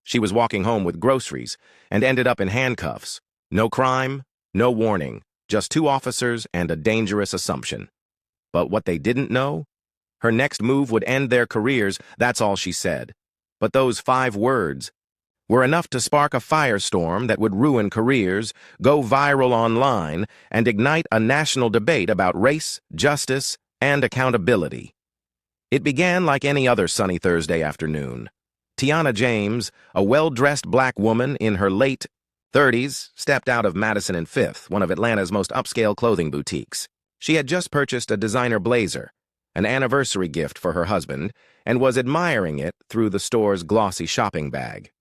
She was walking home with groceries and ended up in handcuffs. No crime, no warning, just two officers and a dangerous assumption. But what they didn't know? Her next move would end their careers, that's all she said. But those 5 words were enough to spark a firestorm that would ruin careers, go viral online, and ignite a national debate about race, justice, and accountability. It began like any other sunny Thursday afternoon. Tiana James, a well-dressed black woman in her late 30s, stepped out of Madison and Fifth, one of Atlanta's most upscale clothing boutiques. She had just purchased a designer blazer, an anniversary gift for her husband, and was admiring it through the store's glossy shopping bag.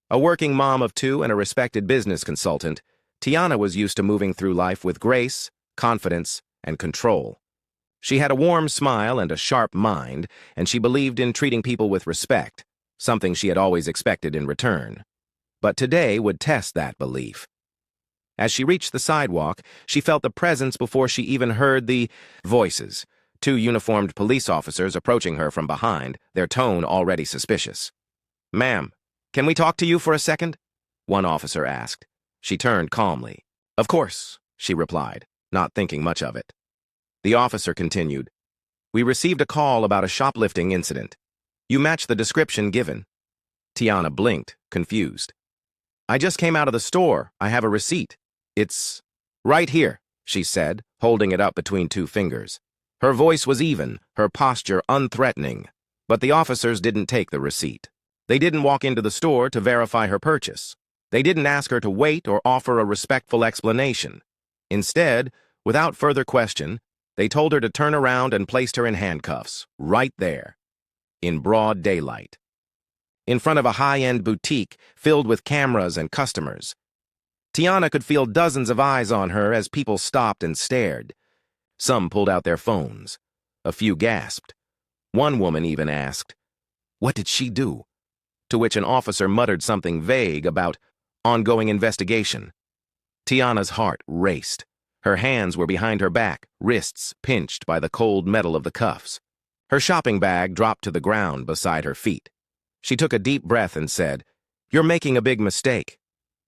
A working mom of 2 and a respected business consultant, Tiana was used to moving through life with grace, confidence, and control. She had a warm smile and a sharp mind, and she believed in treating people with respect, something she had always expected in return. But today would test that belief. As she reached the sidewalk, she felt the presence before she even heard the voices. 2 uniformed police officers approaching her from behind, their tone already suspicious. "Ma'am, can we talk to you for a second?" one officer asked. She turned calmly. "Of course," she replied, not thinking much of it. The officer continued, "We received a call about a shoplifting incident. You match the description given." Tiana blinked, confused. "I just came out of the store. I have a receipt. It's right here," she said, holding it up between 2 fingers. Her voice was even, her posture unthreatening. But the officers didn't take the receipt. They didn't walk into the store to verify her purchase. They didn't ask her to wait or offer a respectful explanation. Instead, without further question, they told her to turn around and placed her in handcuffs, right there, in broad daylight, in front of a high-end boutique filled with cameras and customers. Tiana could feel dozens of eyes on her as people stopped and stared. Some pulled out their phones. A few gasped. One woman even asked, "What did she do?" To which an officer muttered something vague about ongoing investigation. Tiana's heart raced. Her hands were behind her back, wrists pinched by the cold metal of the cuffs. Her shopping bag dropped to the ground beside her feet. She took a deep breath and said, "You're making a big mistake."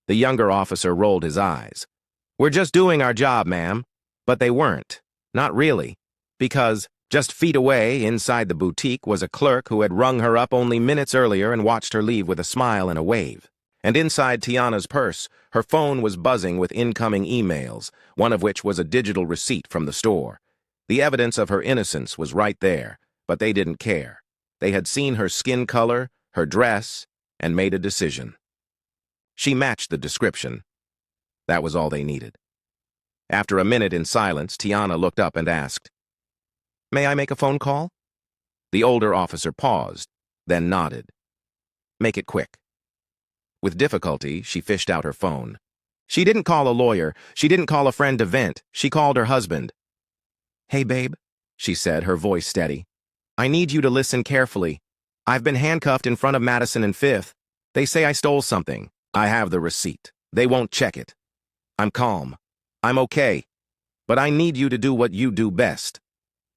The younger officer rolled his eyes. "We're just doing our job, ma'am." But they weren't. Not really. Because just feet away, inside the boutique, was a clerk who had rung her up only minutes earlier and watched her leave with a smile and a wave. And inside Tiana's purse, her phone was buzzing with incoming emails, one of which was a digital receipt from the store. The evidence of her innocence was right there, but they didn't care. They had seen her skin color, her dress, and made a decision. She matched the description. That was all they needed. After a minute in silence, Tiana looked up and asked, "May I make a phone call?" The older officer paused, then nodded. "Make it quick." With difficulty, she fished out her phone. She didn't call a lawyer. She didn't call a friend to vent. She called her husband. "Hey, babe," she said, her voice steady. "I need you to listen carefully. I've been handcuffed in front of Madison and Fifth. They say I stole something. I have the receipt. They won't check it. I'm calm. I'm okay. But I need you to do what you do best."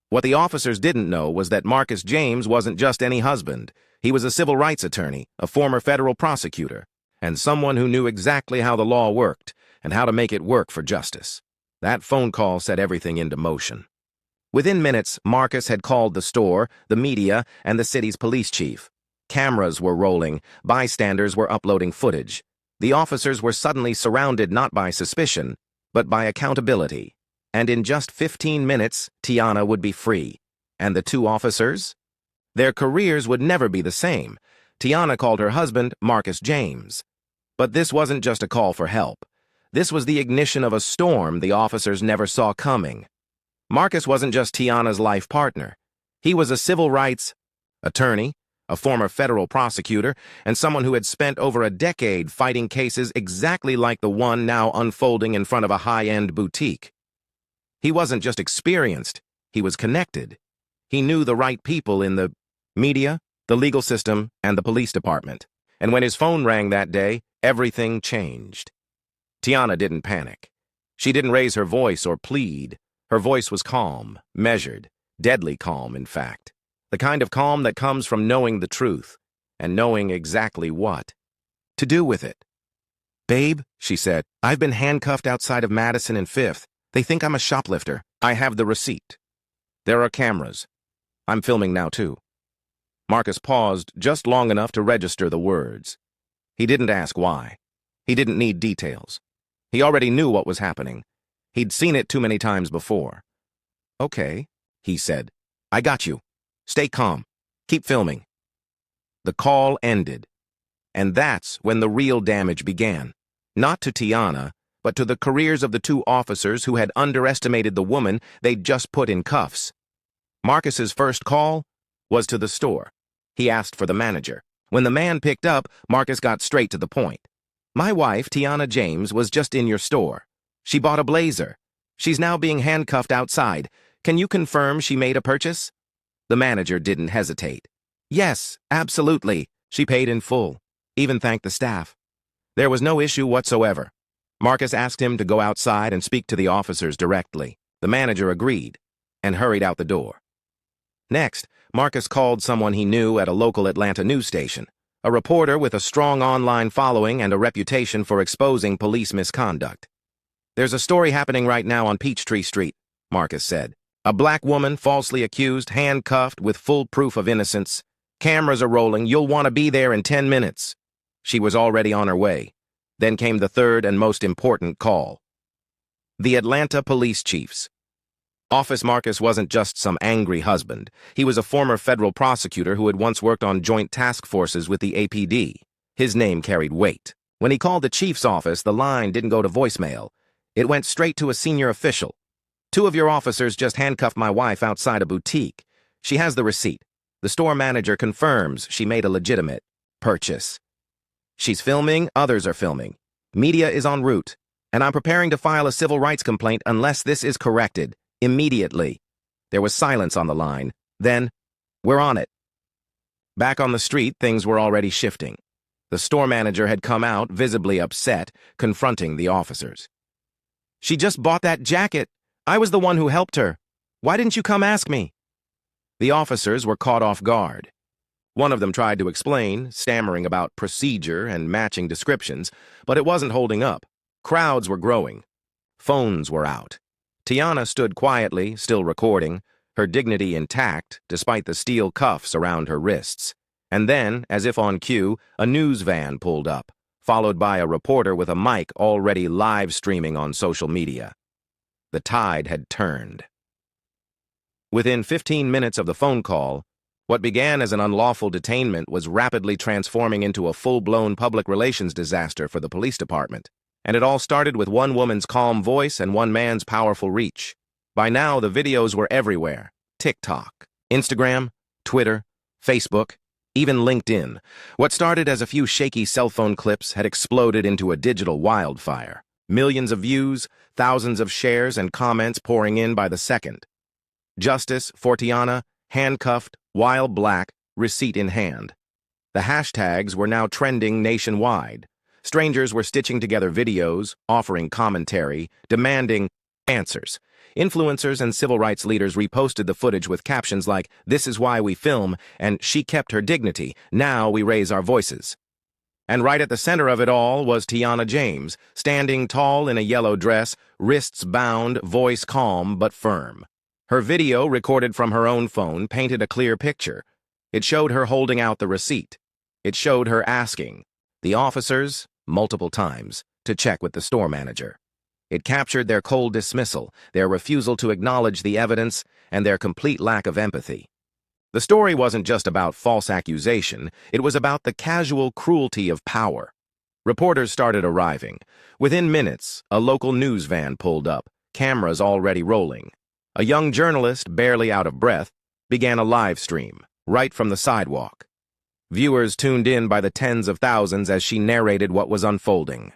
What the officers didn't know was that Marcus James wasn't just any husband. He was a civil rights attorney, a former federal prosecutor, and someone who knew exactly how the law worked and how to make it work for justice. That phone call set everything into motion. Within minutes, Marcus had called the store, the media, and the city's police chief. Cameras were rolling, bystanders were uploading footage. The officers were suddenly surrounded not by suspicion, but by accountability. And in just 15 minutes, Tiana would be free. And the 2 officers? Their careers would never be the same. Tiana called her husband Marcus James. But this wasn't just a call for help. This was the ignition of a storm the officers never saw coming. Marcus wasn't just Tiana's life partner. He was a civil rights attorney, a former federal prosecutor, and someone who had spent over a decade fighting cases exactly like the one now unfolding in front of a high-end boutique. He wasn't just experienced, he was connected. He knew the right people in the media, the legal system, and the police department. And when his phone rang that day, everything changed. Tiana didn't panic. She didn't raise her voice or plead. Her voice was calm, measured, deadly calm, in fact. The kind of calm that comes from knowing the truth, and knowing exactly what. to do with it. "Babe," she said, "I've been handcuffed outside of Madison and Fifth. They think I'm a shoplifter. I have the receipt. There are cameras. I'm filming now, too." Marcus paused just long enough to register the words. He didn't ask why. He didn't need details. He already knew what was happening. He'd seen it too many times before. "Okay," he said. "I got you. Stay calm. Keep filming." The call ended. And that's when the real damage began. Not to Tiana, but to the careers of the two officers who had underestimated the woman they'd just put in cuffs. Marcus's first call was to the store. He asked for the manager. When the man picked up, Marcus got straight to the point. "My wife, Tiana James, was just in your store. She bought a blazer. She's now being handcuffed outside. Can you confirm she made a purchase?" The manager didn't hesitate. "Yes, absolutely. She paid in full. Even thanked the staff." There was no issue whatsoever. Marcus asked him to go outside and speak to the officers directly. The manager agreed and hurried out the door. Next, Marcus called someone he knew at a local Atlanta news station, a reporter with a strong online following and a reputation for exposing police misconduct. "There's a story happening right now on Peachtree Street," Marcus said. "A black woman falsely accused, handcuffed with full proof of innocence. Cameras are rolling. You'll want to be there in 10 minutes. She was already on her way. Then came the third and most important call. The Atlanta police chiefs. Office Marcus wasn't just some angry husband. He was a former federal prosecutor who had once worked on joint task forces with the APD. His name carried weight. When he called the chief's office, the line didn't go to voicemail. It went straight to a senior official. "Two of your officers just handcuffed my wife outside a boutique. She has the receipt. The store manager confirms she made a legitimate purchase. She's filming, others are filming. Media is en route, and I'm preparing to file a civil rights complaint unless this is corrected, immediately." There was silence on the line. Then, "We're on it." Back on the street, things were already shifting. The store manager had come out, visibly upset, confronting the officers. "She just bought that jacket. I was the one who helped her. Why didn't you come ask me?" The officers were caught off guard. One of them tried to explain, stammering about procedure and matching descriptions, but it wasn't holding up. Crowds were growing. Phones were out. Tiana stood quietly, still recording, her dignity intact despite the steel cuffs around her wrists. And then, as if on cue, a news van pulled up, followed by a reporter with a mic already live streaming on social media. The tide had turned. Within 15 minutes of the phone call, what began as an unlawful detainment was rapidly transforming into a full-blown public relations disaster for the police department. And it all started with one woman's calm voice and one man's powerful reach. By now, the videos were everywhere. TikTok, Instagram, Twitter, Facebook, even LinkedIn. What started as a few shaky cell phone clips had exploded into a digital wildfire. Millions of views, thousands of shares, and comments pouring in by the second. Justice for Tiana, handcuffed, while black, receipt in hand. The hashtags were now trending nationwide. Strangers were stitching together videos, offering commentary, demanding answers. Influencers and civil rights leaders reposted the footage with captions like, "This is why we film," and "She kept her dignity, now we raise our voices." And right at the center of it all was Tiana James, standing tall in a yellow dress, wrists bound, voice calm but firm. Her video, recorded from her own phone, painted a clear picture. It showed her holding out the receipt. It showed her asking the officers, multiple times, to check with the store manager. It captured their cold dismissal, their refusal to acknowledge the evidence, and their complete lack of empathy. The story wasn't just about false accusation, it was about the casual cruelty of power. Reporters started arriving. Within minutes, a local news van pulled up, cameras already rolling. A young journalist, barely out of breath, began a live stream, right from the sidewalk. Viewers tuned in by the tens of thousands as she narrated what was unfolding.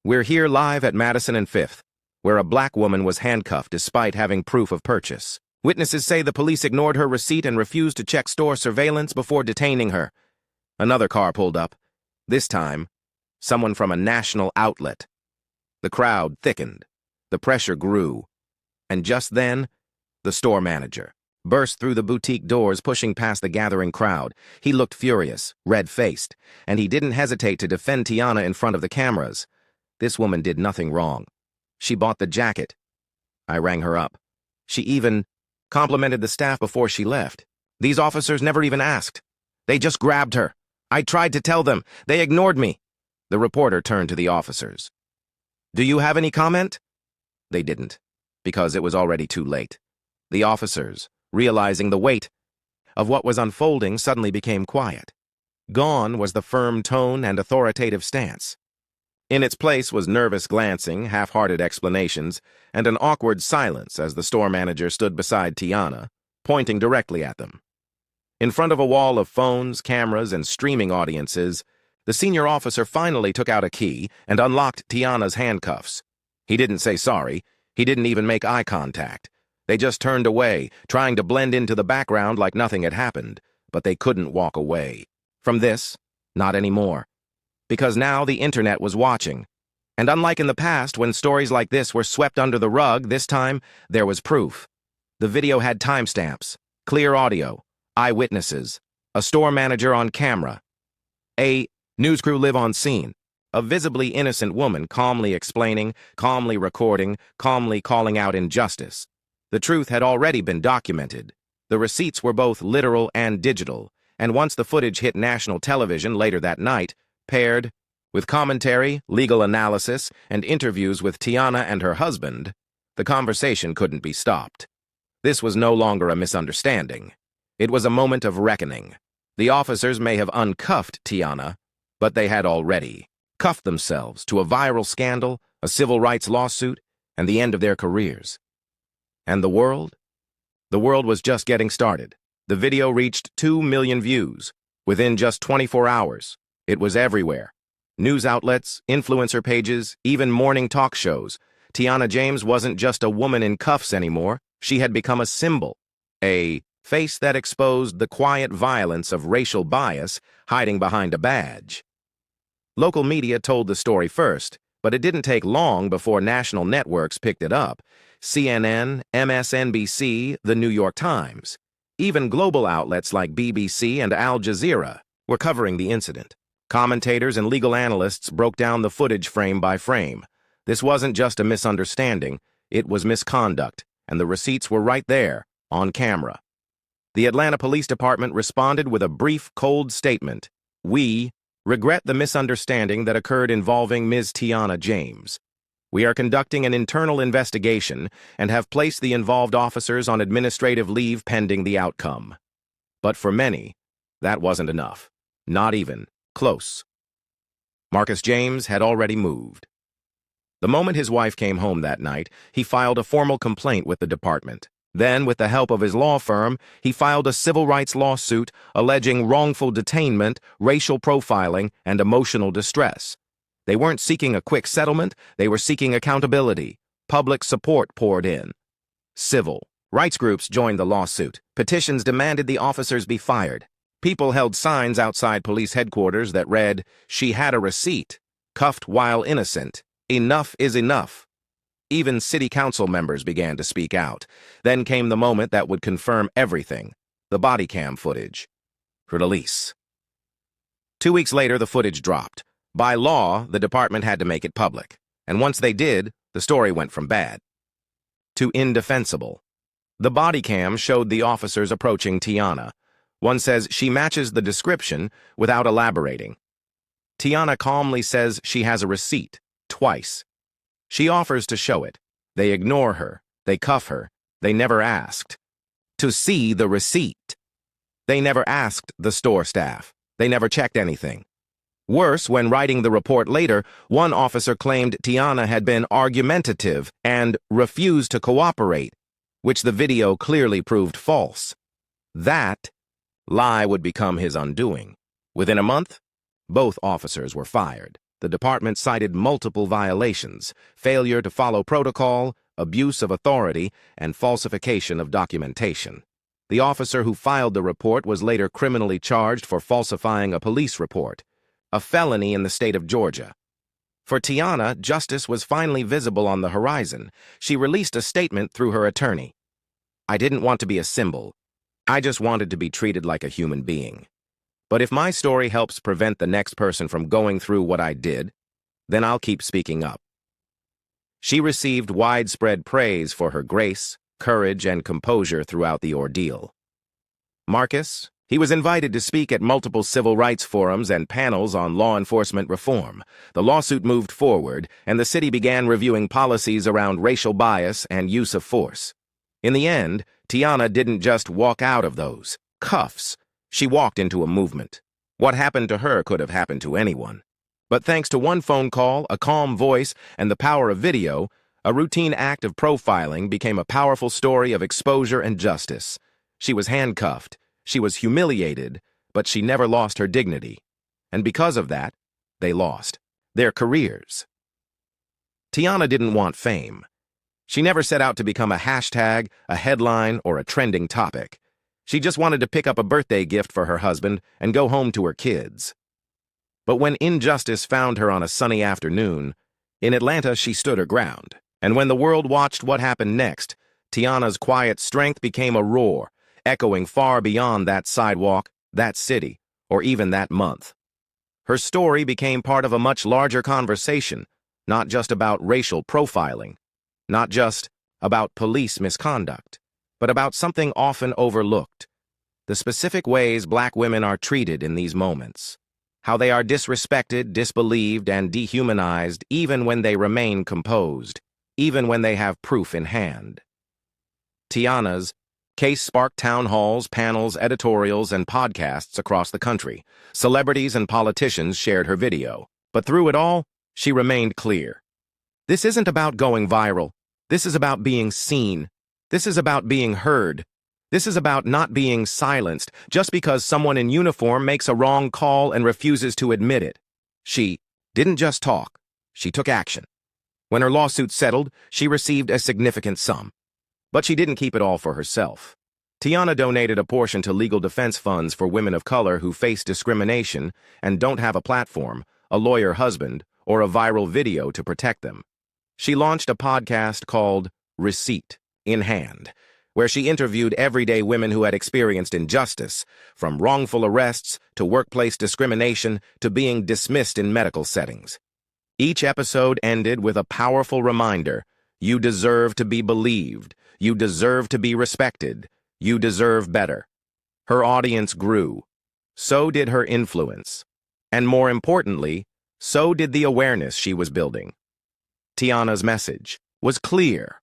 "We're here live at Madison and Fifth, where a black woman was handcuffed despite having proof of purchase. Witnesses say the police ignored her receipt and refused to check store surveillance before detaining her." Another car pulled up. This time, someone from a national outlet. The crowd thickened. The pressure grew. And just then, the store manager. burst through the boutique doors, pushing past the gathering crowd. He looked furious, red-faced, and he didn't hesitate to defend Tiana in front of the cameras. This woman did nothing wrong. She bought the jacket. I rang her up. She even complimented the staff before she left. These officers never even asked. They just grabbed her. I tried to tell them. They ignored me. The reporter turned to the officers. Do you have any comment? They didn't, because it was already too late. The officers, realizing the weight of what was unfolding, suddenly became quiet. Gone was the firm tone and authoritative stance. In its place was nervous glancing, half-hearted explanations, and an awkward silence as the store manager stood beside Tiana, pointing directly at them. In front of a wall of phones, cameras, and streaming audiences, the senior officer finally took out a key and unlocked Tiana's handcuffs. He didn't say sorry. He didn't even make eye contact. They just turned away, trying to blend into the background like nothing had happened, but they couldn't walk away. From this, not anymore. Because now the internet was watching. And unlike in the past, when stories like this were swept under the rug, this time there was proof. The video had timestamps, clear audio, eyewitnesses, a store manager on camera, a news crew live on scene, a visibly innocent woman calmly explaining, calmly recording, calmly calling out injustice. The truth had already been documented. The receipts were both literal and digital, and once the footage hit national television later that night, paired with commentary, legal analysis, and interviews with Tiana and her husband, the conversation couldn't be stopped. This was no longer a misunderstanding. It was a moment of reckoning. The officers may have uncuffed Tiana, but they had already cuffed themselves to a viral scandal, a civil rights lawsuit, and the end of their careers. And the world? The world was just getting started. The video reached 2 million views. Within just 24 hours, it was everywhere. News outlets, influencer pages, even morning talk shows. Tiana James wasn't just a woman in cuffs anymore. She had become a symbol, a face that exposed the quiet violence of racial bias hiding behind a badge. Local media told the story first, but it didn't take long before national networks picked it up. CNN, MSNBC, The New York Times. Even global outlets like BBC and Al Jazeera were covering the incident. Commentators and legal analysts broke down the footage frame by frame. This wasn't just a misunderstanding, it was misconduct, and the receipts were right there, on camera. The Atlanta Police Department responded with a brief, cold statement. We regret the misunderstanding that occurred involving Ms. Tiana James. We are conducting an internal investigation and have placed the involved officers on administrative leave pending the outcome. But for many, that wasn't enough. Not even close. Marcus James had already moved. The moment his wife came home that night, he filed a formal complaint with the department. Then, with the help of his law firm, he filed a civil rights lawsuit alleging wrongful detainment, racial profiling, and emotional distress. They weren't seeking a quick settlement, they were seeking accountability. Public support poured in. Civil rights groups joined the lawsuit. Petitions demanded the officers be fired. People held signs outside police headquarters that read, "She had a receipt, cuffed while innocent. Enough is enough." Even city council members began to speak out. Then came the moment that would confirm everything, the body cam footage. Release. 2 weeks later, the footage dropped. By law, the department had to make it public. And once they did, the story went from bad to indefensible. The body cam showed the officers approaching Tiana. One says she matches the description without elaborating. Tiana calmly says she has a receipt, twice. She offers to show it. They ignore her. They cuff her. They never asked to see the receipt. They never asked the store staff. They never checked anything. Worse, when writing the report later, one officer claimed Tiana had been argumentative and refused to cooperate, which the video clearly proved false. That lie would become his undoing. Within a month, both officers were fired. The department cited multiple violations: failure to follow protocol, abuse of authority, and falsification of documentation. The officer who filed the report was later criminally charged for falsifying a police report, a felony in the state of Georgia. For Tiana, justice was finally visible on the horizon. She released a statement through her attorney. I didn't want to be a symbol. I just wanted to be treated like a human being. But if my story helps prevent the next person from going through what I did, then I'll keep speaking up. She received widespread praise for her grace, courage, and composure throughout the ordeal. Marcus, he was invited to speak at multiple civil rights forums and panels on law enforcement reform. The lawsuit moved forward, and the city began reviewing policies around racial bias and use of force. In the end, Tiana didn't just walk out of those cuffs. She walked into a movement. What happened to her could have happened to anyone. But thanks to one phone call, a calm voice, and the power of video, a routine act of profiling became a powerful story of exposure and justice. She was handcuffed, she was humiliated, but she never lost her dignity. And because of that, they lost their careers. Tiana didn't want fame. She never set out to become a hashtag, a headline, or a trending topic. She just wanted to pick up a birthday gift for her husband and go home to her kids. But when injustice found her on a sunny afternoon, in Atlanta she stood her ground. And when the world watched what happened next, Tiana's quiet strength became a roar, echoing far beyond that sidewalk, that city, or even that month. Her story became part of a much larger conversation, not just about racial profiling, not just about police misconduct, but about something often overlooked: the specific ways Black women are treated in these moments, how they are disrespected, disbelieved, and dehumanized even when they remain composed, even when they have proof in hand. Tiana's case sparked town halls, panels, editorials, and podcasts across the country. Celebrities and politicians shared her video. But through it all, she remained clear. This isn't about going viral. This is about being seen. This is about being heard. This is about not being silenced just because someone in uniform makes a wrong call and refuses to admit it. She didn't just talk. She took action. When her lawsuit settled, she received a significant sum. But she didn't keep it all for herself. Tiana donated a portion to legal defense funds for women of color who face discrimination and don't have a platform, a lawyer husband, or a viral video to protect them. She launched a podcast called Receipt in Hand, where she interviewed everyday women who had experienced injustice, from wrongful arrests to workplace discrimination to being dismissed in medical settings. Each episode ended with a powerful reminder: you deserve to be believed, you deserve to be respected, you deserve better. Her audience grew. So did her influence. And more importantly, so did the awareness she was building. Tiana's message was clear,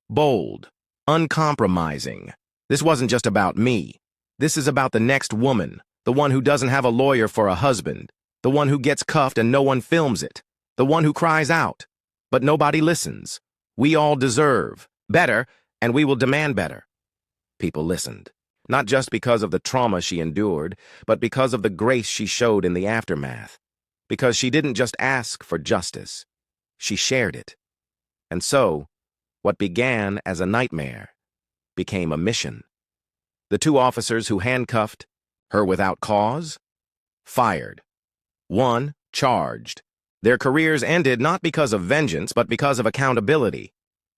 bold, uncompromising. This wasn't just about me. This is about the next woman, the one who doesn't have a lawyer for a husband, the one who gets cuffed and no one films it, the one who cries out, but nobody listens. We all deserve better, and we will demand better. People listened, not just because of the trauma she endured, but because of the grace she showed in the aftermath. Because she didn't just ask for justice, she shared it. And so, what began as a nightmare became a mission. The two officers who handcuffed her without cause, fired. One charged. Their careers ended not because of vengeance, but because of accountability.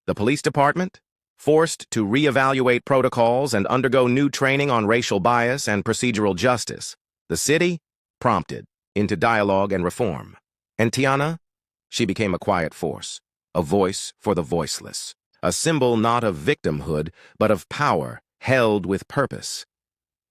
The police department, forced to reevaluate protocols and undergo new training on racial bias and procedural justice. The city, prompted into dialogue and reform. And Tiana, she became a quiet force, a voice for the voiceless, a symbol not of victimhood, but of power held with purpose.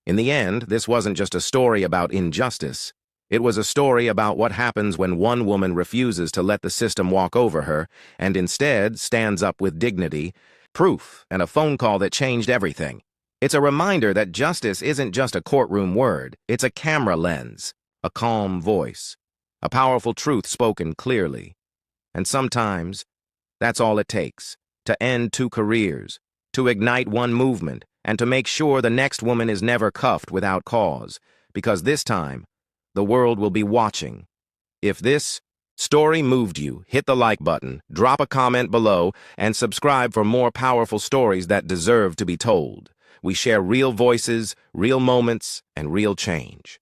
In the end, this wasn't just a story about injustice. It was a story about what happens when one woman refuses to let the system walk over her and instead stands up with dignity, proof, and a phone call that changed everything. It's a reminder that justice isn't just a courtroom word. It's a camera lens, a calm voice, a powerful truth spoken clearly. And sometimes, that's all it takes, to end two careers, to ignite one movement, and to make sure the next woman is never cuffed without cause, because this time, the world will be watching. If this story moved you, hit the like button, drop a comment below, and subscribe for more powerful stories that deserve to be told. We share real voices, real moments, and real change.